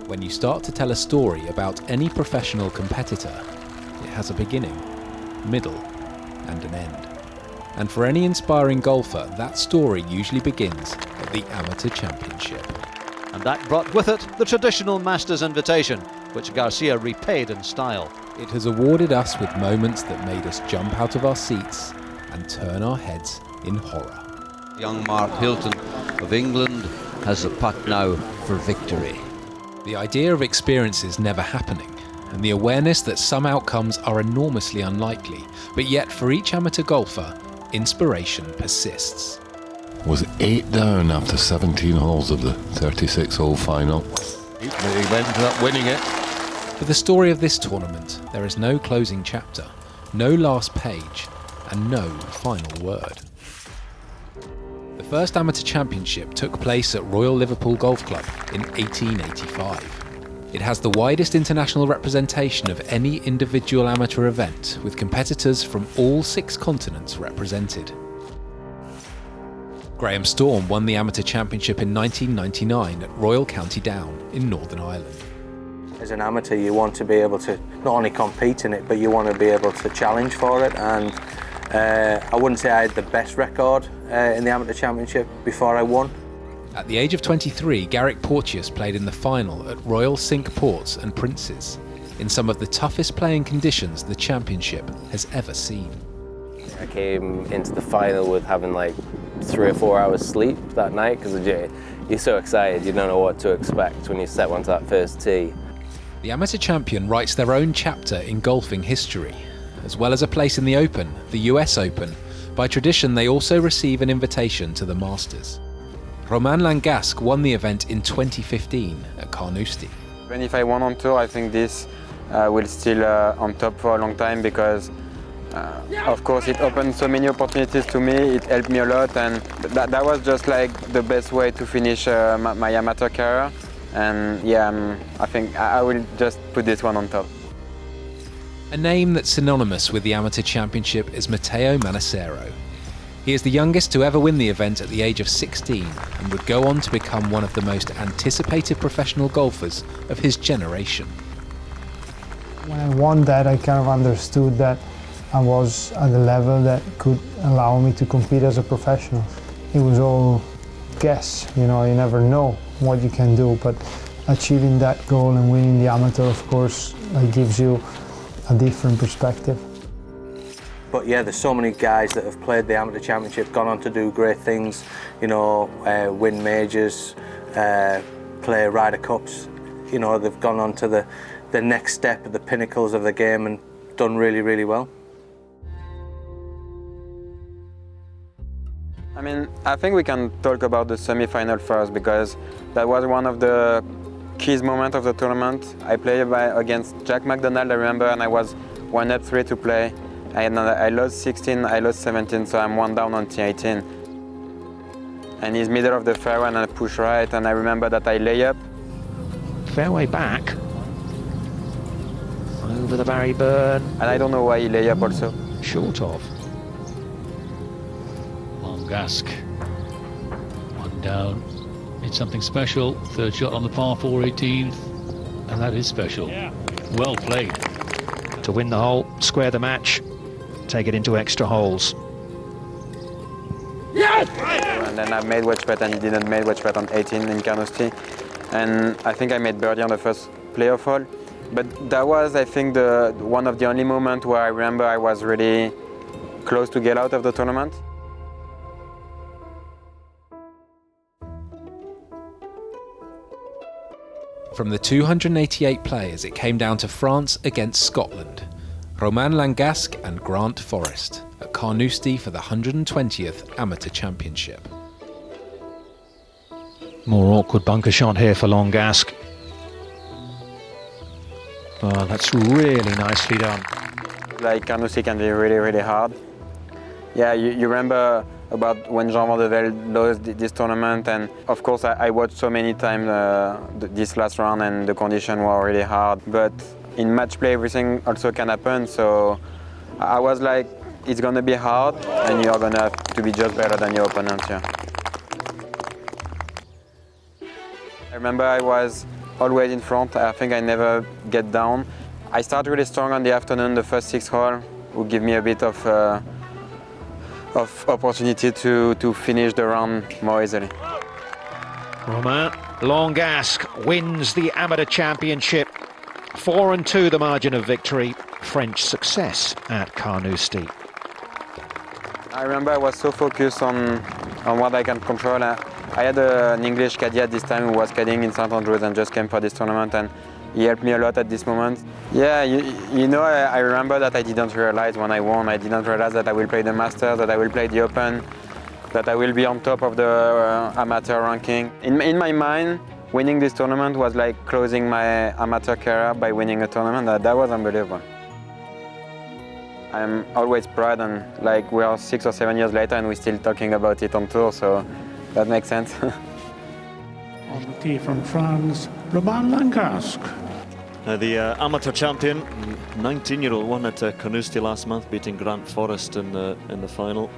When you start to tell a story about any professional competitor, it has a beginning, middle, and an end. And for any inspiring golfer, that story usually begins at the Amateur Championship. And that brought with it the traditional Masters invitation, which Garcia repaid in style. It has awarded us with moments that made us jump out of our seats and turn our heads in horror. Young Mark Hilton of England has the putt now for victory. The idea of experiences never happening, and the awareness that some outcomes are enormously unlikely, but yet for each amateur golfer, inspiration persists. Was 8 down after 17 holes of the 36-hole final. He ended up winning it. For the story of this tournament, there is no closing chapter, no last page, and no final word. The first amateur championship took place at Royal Liverpool Golf Club in 1885. It has the widest international representation of any individual amateur event, with competitors from all 6 continents represented. Graeme Storm won the amateur championship in 1999 at Royal County Down in Northern Ireland. As an amateur, you want to be able to not only compete in it, but you want to be able to challenge for it. And I wouldn't say I had the best record in the amateur championship before I won. At the age of 23, Garrick Porteous played in the final at Royal Cinque Ports and Princes, in some of the toughest playing conditions the championship has ever seen. I came into the final with having like 3 or 4 hours sleep that night, because you're so excited, you don't know what to expect when you step onto that first tee. The amateur champion writes their own chapter in golfing history. As well as a place in the Open, the US Open, by tradition they also receive an invitation to the Masters. Romain Langasque won the event in 2015 at Carnoustie. Even if I won on tour, I think this will still on top for a long time, because of course it opened so many opportunities to me, it helped me a lot, and that was just like the best way to finish my amateur career. And yeah, I think I will just put this one on top. A name that's synonymous with the amateur championship is Matteo Manassero. He is the youngest to ever win the event at the age of 16 and would go on to become one of the most anticipated professional golfers of his generation. When I won that, I kind of understood that I was at a level that could allow me to compete as a professional. It was all guess, you never know what you can do, but achieving that goal and winning the amateur, of course, gives you a different perspective. But yeah, there's so many guys that have played the amateur championship, gone on to do great things, win majors, play Ryder Cups. They've gone on to the next step at the pinnacles of the game and done really, really well. I mean, I think we can talk about the semi-final first, because that was one of the key moments of the tournament. I played against Jack McDonald, I remember, and I was 1 up 3 to play. And I lost 16, I lost 17, so I'm 1 down on T18. And he's middle of the fairway and I push right, and I remember that I lay up. Fairway back. Over the Barry Burn. And I don't know why he lay up also. Short of. Langasque. 1 down. It's something special. 3rd shot on the par 4 18th. And that is special. Yeah. Well played. To win the hole, square the match, take it into extra holes. Yes! And then I made wedge putt and he didn't make wedge putt on 18 in Carnoustie. And I think I made birdie on the first playoff hole. But that was, I think, one of the only moments where I remember I was really close to get out of the tournament. From the 288 players, it came down to France against Scotland. Romain Langasque and Grant Forrest at Carnoustie for the 120th Amateur Championship. More awkward bunker shot here for Langasque. Oh, that's really nicely done. Like, Carnoustie can be really, really hard. Yeah, you remember about when Jean Van de Velde lost this tournament, and of course I watched so many times this last round, and the conditions were really hard. But in match play everything also can happen, so I was like, it's gonna be hard and you're gonna have to be just better than your opponent here. I remember I was always in front. I think I never get down. I started really strong on the afternoon. The first 6 holes would give me a bit of opportunity to finish the round more easily. Romain Langasque wins the Amateur Championship. 4-2 the margin of victory. French success at Carnoustie. I remember I was so focused on what I can control. I had an English caddy at this time who was caddying in St Andrews and just came for this tournament, and he helped me a lot at this moment. Yeah, you know, I remember that I didn't realize when I won. I didn't realize that I will play the Masters, that I will play the Open, that I will be on top of the amateur ranking. In my mind, winning this tournament was like closing my amateur career by winning a tournament. That was unbelievable. I'm always proud, and like we are 6 or 7 years later and we're still talking about it on tour, so that makes sense. On the tee from France, Romain Langasque. The amateur champion, 19-year-old, won at Carnoustie last month, beating Grant Forrest in the final.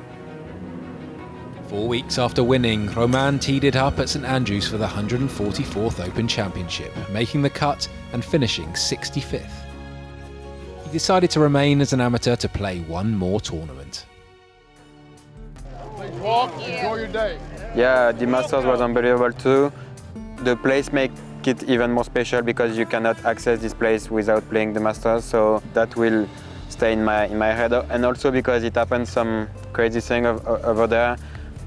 4 weeks after winning, Romain teed it up at St Andrews for the 144th Open Championship, making the cut and finishing 65th. He decided to remain as an amateur to play one more tournament. Enjoy your day. Yeah, the Masters was unbelievable too. The place makes it even more special because you cannot access this place without playing the Masters, so that will stay in my head. And also because it happened some crazy thing over there.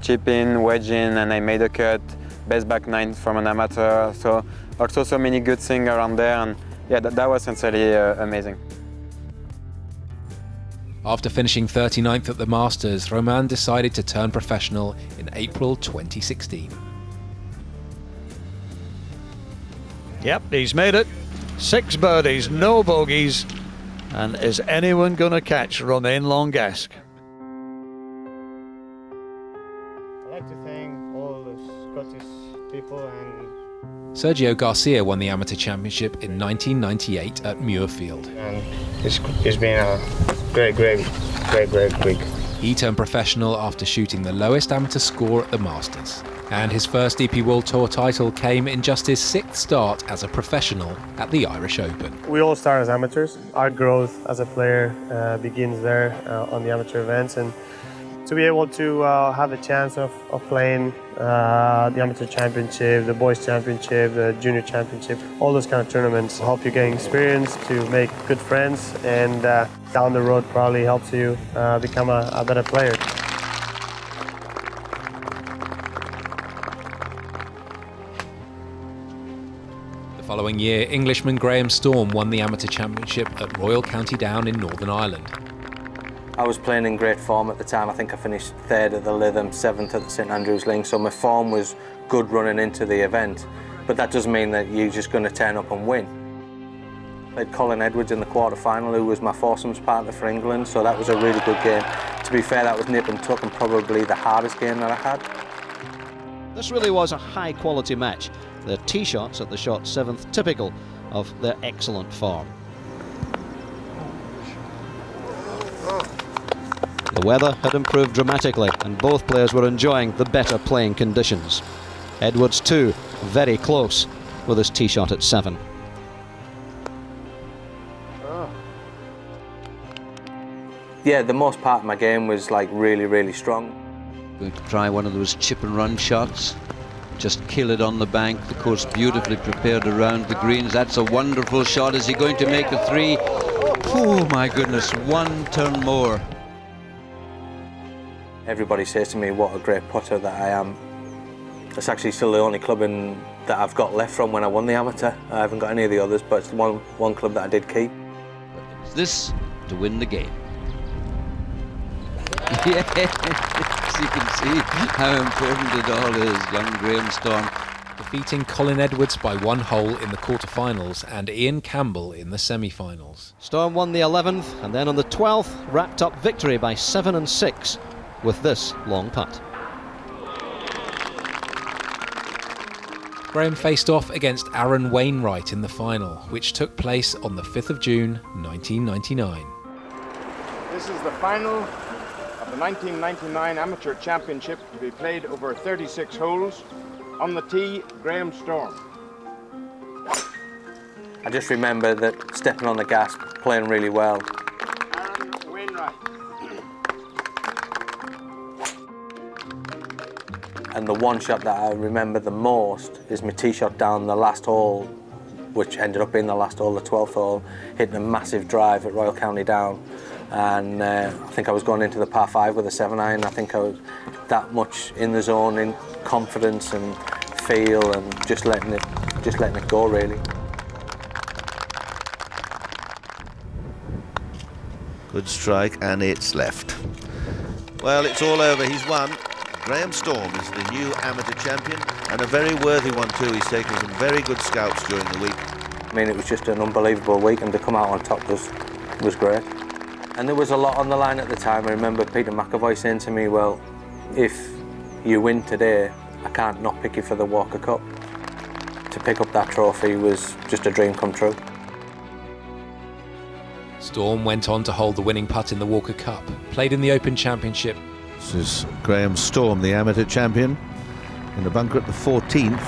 Chip in, wedge in, and I made a cut. Best back nine from an amateur. So also so many good things around there, and yeah, that was sincerely amazing. After finishing 39th at the Masters, Romain decided to turn professional in April 2016. Yep, he's made it. 6 birdies, no bogeys. And is anyone going to catch Romain Langasque? I'd like to thank all the Scottish people and Sergio Garcia won the Amateur Championship in 1998 at Muirfield. And it's been a great week. He turned professional after shooting the lowest amateur score at the Masters. And his first DP World Tour title came in just his 6th start as a professional at the Irish Open. We all start as amateurs. Our growth as a player begins there on the amateur events, and to be able to have the chance of playing the Amateur Championship, the Boys Championship, the Junior Championship, all those kind of tournaments help you gain experience, to make good friends, and down the road probably helps you become a better player. The following year, Englishman Graeme Storm won the Amateur Championship at Royal County Down in Northern Ireland. I was playing in great form at the time. I think I finished 3rd at the Lytham, 7th at the St Andrews Link, so my form was good running into the event. But that doesn't mean that you're just going to turn up and win. I played Colin Edwards in the quarter-final, who was my foursomes partner for England, so that was a really good game. To be fair, that was nip and tuck and probably the hardest game that I had. This really was a high-quality match. Their tee shots at the shot 7th, typical of their excellent form. The weather had improved dramatically and both players were enjoying the better playing conditions. Edwards too, very close with his tee shot at 7. Yeah, the most part of my game was like really strong. Going to try one of those chip and run shots. Just kill it on the bank. The course beautifully prepared around the greens. That's a wonderful shot. Is he going to make a 3? Oh my goodness, 1 turn more. Everybody says to me what a great putter that I am. It's actually still the only club that I've got left from when I won the amateur. I haven't got any of the others, but it's one club that I did keep. Is this to win the game? Yes, you can see how important it all is, young Graeme Storm. Defeating Colin Edwards by 1 hole in the quarterfinals and Ian Campbell in the semi-finals. Storm won the 11th and then on the 12th wrapped up victory by 7 and 6 with this long putt. Graeme faced off against Aaron Wainwright in the final, which took place on the 5th of June 1999. This is the final of the 1999 Amateur Championship to be played over 36 holes. On the tee, Graeme Storm. I just remember that stepping on the gas, playing really well. And the one shot that I remember the most is my tee shot down the last hole, which ended up being the last hole, the 12th hole, hitting a massive drive at Royal County Down. And I think I was going into the par 5 with a 7-iron. I think I was that much in the zone, in confidence and feel, and just letting it go, really. Good strike, and it's left. Well, it's all over. He's won. Graeme Storm is the new amateur champion, and a very worthy one too. He's taken some very good scouts during the week. I mean, it was just an unbelievable week, and to come out on top was great. And there was a lot on the line at the time. I remember Peter McIlroy saying to me, well, if you win today, I can't not pick you for the Walker Cup. To pick up that trophy was just a dream come true. Storm went on to hold the winning putt in the Walker Cup, played in the Open Championship. This is Graeme Storm, the amateur champion, in the bunker at the 14th.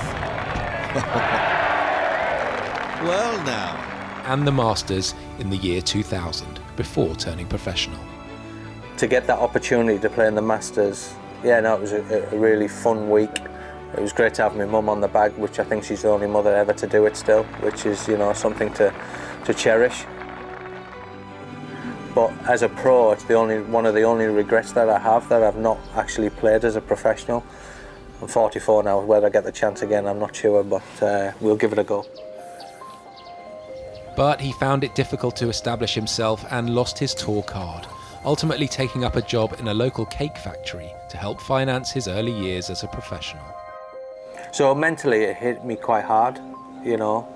Well now. And the Masters in the year 2000, before turning professional. To get that opportunity to play in the Masters, yeah, no, it was a really fun week. It was great to have my mum on the bag, which I think she's the only mother ever to do it still, which is, you know, something to cherish. But as a pro, it's one of the only regrets that I have, that I've not actually played as a professional. I'm 44 now, whether I get the chance again, I'm not sure, but we'll give it a go. But he found it difficult to establish himself and lost his tour card, ultimately taking up a job in a local cake factory to help finance his early years as a professional. So mentally it hit me quite hard, you know,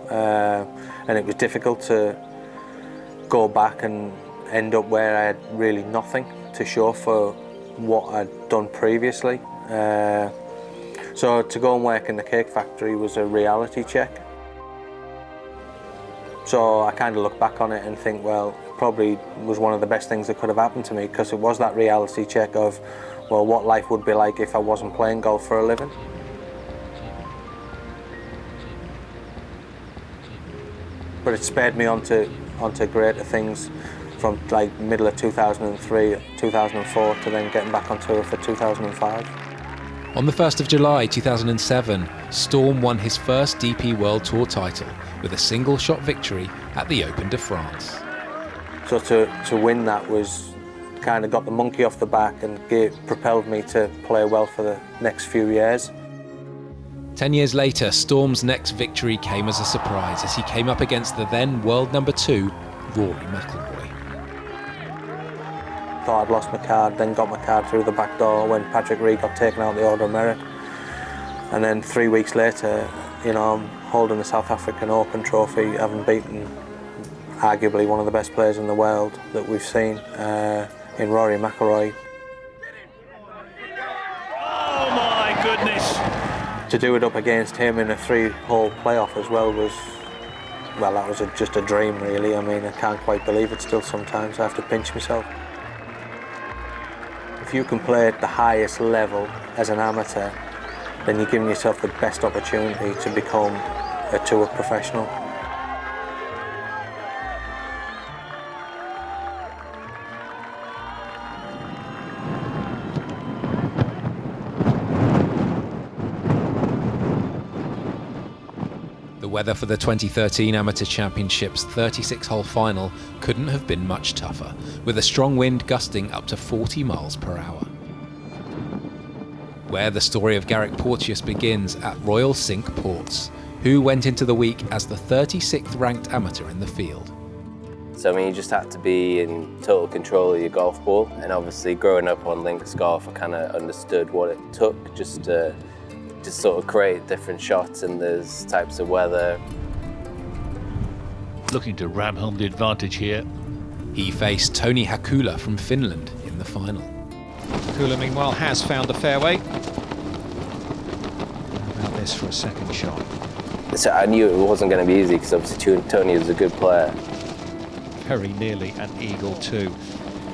and it was difficult to go back and end up where I had really nothing to show for what I'd done previously. So to go and work in the cake factory was a reality check. So I kind of look back on it and think, well, it probably was one of the best things that could have happened to me, because it was that reality check of, well, what life would be like if I wasn't playing golf for a living. But it spurred me onto greater things, from like middle of 2003, 2004 to then getting back on tour for 2005. On the 1st of July 2007, Storm won his first DP World Tour title with a single-shot victory at the Open de France. So to win that was kind of got the monkey off the back and propelled me to play well for the next few years. 10 years later, Storm's next victory came as a surprise as he came up against the then world number 2, Rory McIlroy. Thought I'd lost my card, then got my card through the back door when Patrick Reed got taken out the Order of Merit. And then 3 weeks later, you know, I'm holding the South African Open trophy, having beaten arguably one of the best players in the world that we've seen in Rory McIlroy. Oh my goodness! To do it up against him in a 3-hole playoff as well was, well, that was just a dream really. I mean, I can't quite believe it still sometimes. I have to pinch myself. If you can play at the highest level as an amateur, then you're giving yourself the best opportunity to become a tour professional. The weather for the 2013 Amateur Championships 36-hole final couldn't have been much tougher, with a strong wind gusting up to 40 miles per hour. Where the story of Garrick Porteous begins at Royal Cinque Ports, who went into the week as the 36th ranked amateur in the field. So I mean, you just had to be in total control of your golf ball, and obviously growing up on links golf, I kind of understood what it took just to sort of create different shots in those types of weather. Looking to ram home the advantage here. He faced Tony Hakula from Finland in the final. Hakula, meanwhile, has found the fairway. How about this for a second shot? So I knew it wasn't going to be easy because obviously Tony was a good player. Very nearly an eagle too.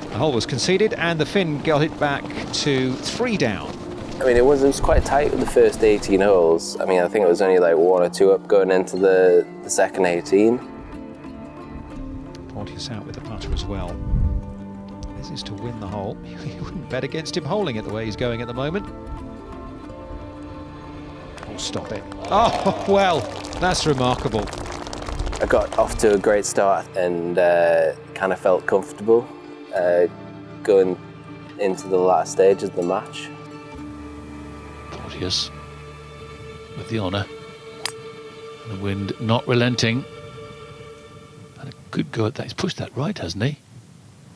The hole was conceded and the Finn got it back to 3 down. I mean, it was quite tight with the first 18 holes. I mean, I think it was only like 1 or 2 up going into the second 18. Porteous out with the putter as well. This is to win the hole. You wouldn't bet against him holing it the way he's going at the moment. Oh, stop it. Oh, well, that's remarkable. I got off to a great start and kind of felt comfortable going into the last stage of the match. Porteous with the honour. The wind not relenting. And a good go at that. He's pushed that right, hasn't he?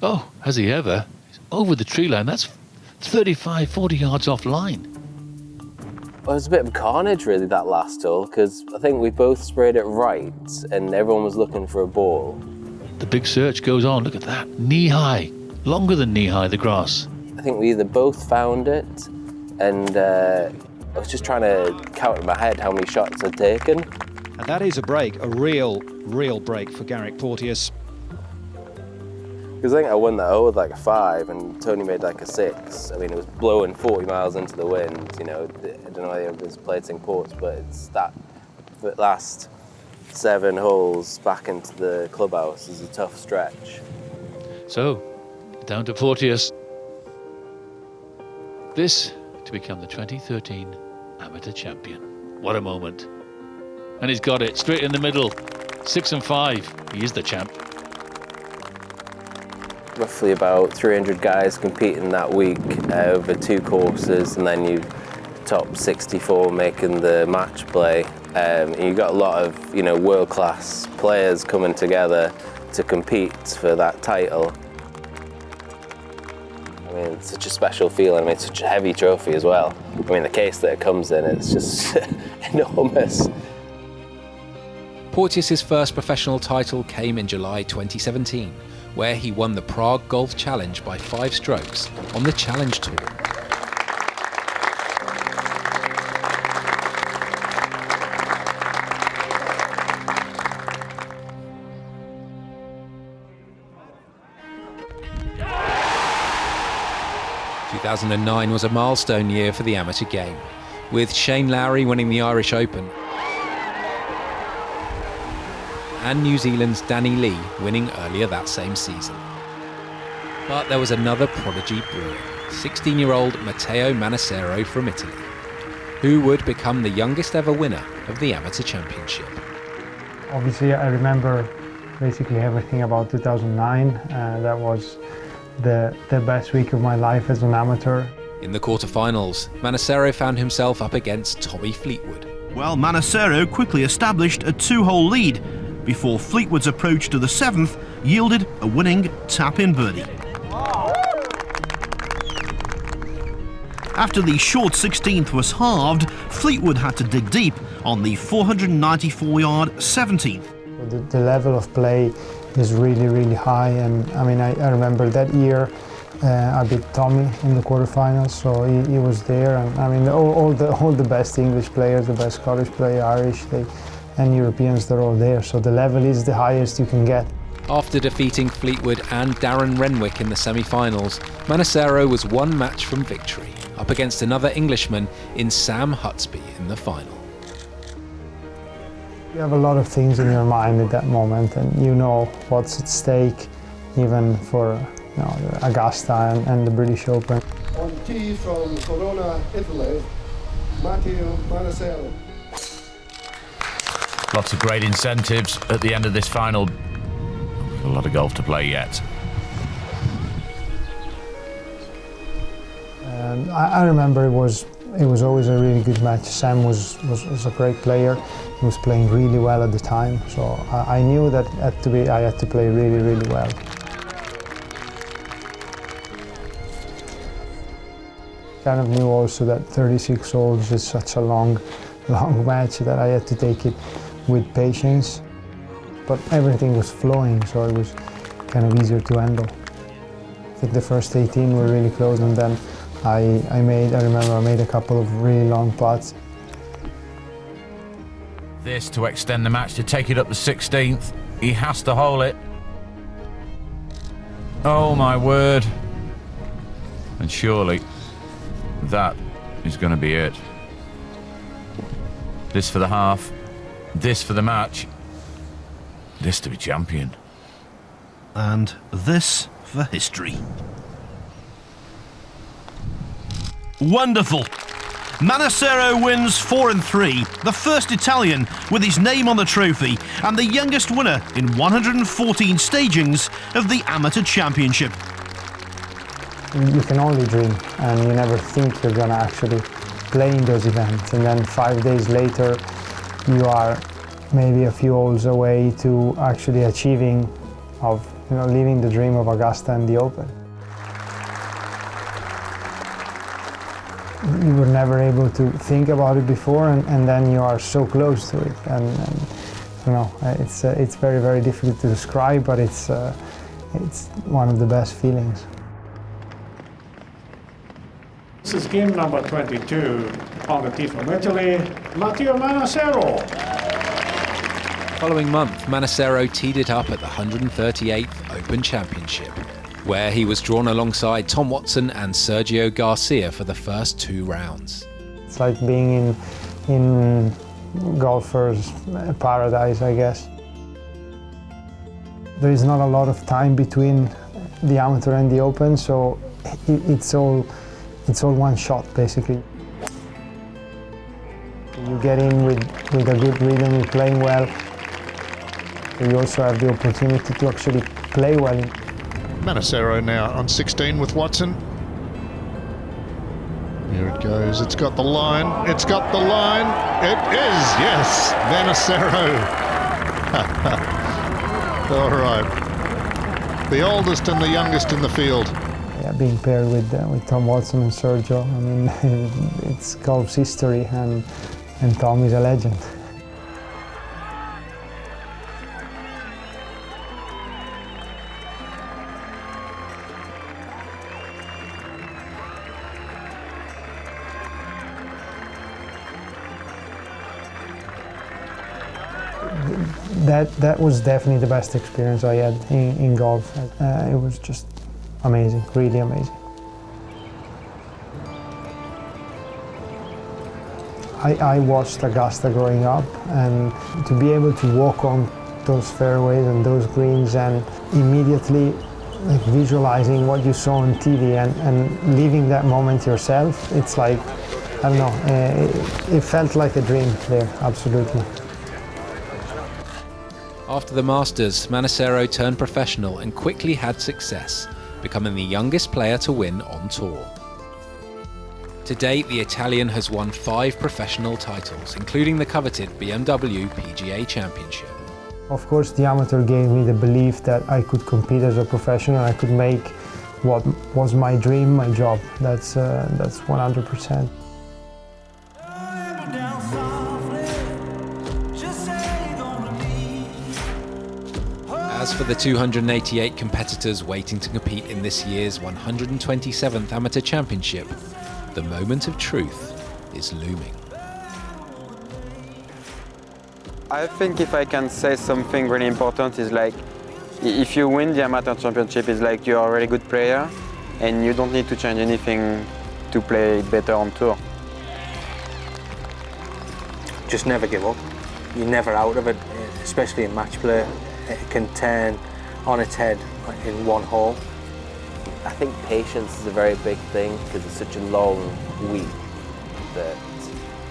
Oh, has he ever? He's over the tree line. That's 35, 40 yards off line. Well, it was a bit of carnage, really, that last hole, because I think we both sprayed it right and everyone was looking for a ball. The big search goes on. Look at that. Knee-high. Longer than knee-high, the grass. I think we either both found it and I was just trying to count in my head how many shots I'd taken. And that is a break, a real break for Garrick Porteous. Because I think I won that hole with like a 5 and Tony made like a 6. I mean, it was blowing 40 miles into the wind, you know. I don't know if it was plating ports, but it's that the last 7 holes back into the clubhouse is a tough stretch. So, down to Porteous. This to become the 2013 amateur champion. What a moment. And he's got it straight in the middle. 6 and 5. He is the champ. Roughly about 300 guys competing that week over 2 courses, and then you top 64 making the match play. And you got a lot of, you know, world-class players coming together to compete for that title. I mean, it's such a special feeling. I mean, it's such a heavy trophy as well. I mean, the case that it comes in, it's just enormous. Porteous' first professional title came in July 2017, where he won the Prague Golf Challenge by 5 strokes on the Challenge Tour. – 2009 was a milestone year for the amateur game, with Shane Lowry winning the Irish Open and New Zealand's Danny Lee winning earlier that same season. But there was another prodigy brewing, 16-year-old Matteo Manassero from Italy, who would become the youngest ever winner of the amateur championship. Obviously, I remember basically everything about 2009. That was the best week of my life as an amateur. In the quarterfinals, Manassero found himself up against Tommy Fleetwood. Well, Manassero quickly established a 2-hole lead before Fleetwood's approach to the 7th yielded a winning tap-in birdie. After the short 16th was halved, Fleetwood had to dig deep on the 494-yard 17th. The level of play is really, really high, and I mean, I remember that year I beat Tommy in the quarterfinals, so he was there, and I mean, all the best English players, the best Scottish players, Irish, and Europeans, they're all there, so the level is the highest you can get. After defeating Fleetwood and Darren Renwick in the semi-finals, Manassero was 1 match from victory, up against another Englishman in Sam Hutsby in the final. You have a lot of things in your mind at that moment, and you know what's at stake, even for Augusta and the British Open. On tee from Verona, Italy, Matteo Manassero. Lots of great incentives at the end of this final. A lot of golf to play yet. I remember it was always a really good match. Sam was a great player. He was playing really well at the time, so I knew that I had to play really, really well. Kind of knew also that 36 holes is such a long match that I had to take it with patience. But everything was flowing, so it was kind of easier to handle. I think the first 18 were really close, and then I remember I made a couple of really long putts. This to extend the match, to take it up the 16th. He has to hole it. Oh my word. And surely that is going to be it. This for the half, this for the match, this to be champion. and this for history. Wonderful! Manassero wins 4-3, the first Italian with his name on the trophy and the youngest winner in 114 stagings of the Amateur Championship. You can only dream, and you never think you're going to actually play in those events, and then 5 days later you are maybe a few holes away to actually achieving living the dream of Augusta and the Open. You were never able to think about it before, and then you are so close to it, and I don't know, it's very, very difficult to describe, but it's one of the best feelings. This is game number 22 on the tee from Italy, Matteo Manassero. Following month, Manassero teed it up at the 138th Open Championship, where he was drawn alongside Tom Watson and Sergio Garcia for the first 2 rounds. It's like being in golfer's paradise, I guess. There is not a lot of time between the amateur and the Open, so it's all one shot, basically. You get in with a good rhythm, you're playing well. You also have the opportunity to actually play well. Manassero now on 16 with Watson. Here it goes, it's got the line, it's got the line. It is, yes, Manassero. All right. The oldest and the youngest in the field. Yeah, being paired with Tom Watson and Sergio, I mean, it's golf's history, and Tom is a legend. That was definitely the best experience I had in golf. It was just amazing, really amazing. I watched Augusta growing up, and to be able to walk on those fairways and those greens and immediately visualizing what you saw on TV and living that moment yourself, it's like, I don't know, it felt like a dream there, absolutely. After the Masters, Manassero turned professional and quickly had success, becoming the youngest player to win on tour. To date, the Italian has won 5 professional titles, including the coveted BMW PGA Championship. Of course, the amateur gave me the belief that I could compete as a professional. I could make what was my dream, my job. That's 100%. As for the 288 competitors waiting to compete in this year's 127th Amateur Championship, the moment of truth is looming. I think if I can say something really important is like, if you win the Amateur Championship, it's like you're a really good player and you don't need to change anything to play better on tour. Just never give up. You're never out of it, especially in match play. It can turn on its head in one hole. I think patience is a very big thing because it's such a long week that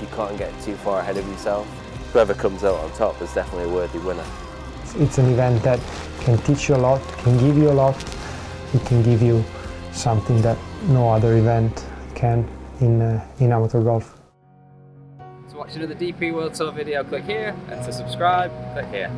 you can't get too far ahead of yourself. Whoever comes out on top is definitely a worthy winner. It's an event that can teach you a lot, can give you a lot. It can give you something that no other event can in amateur golf. To watch another DP World Tour video, click here, and to subscribe, click here.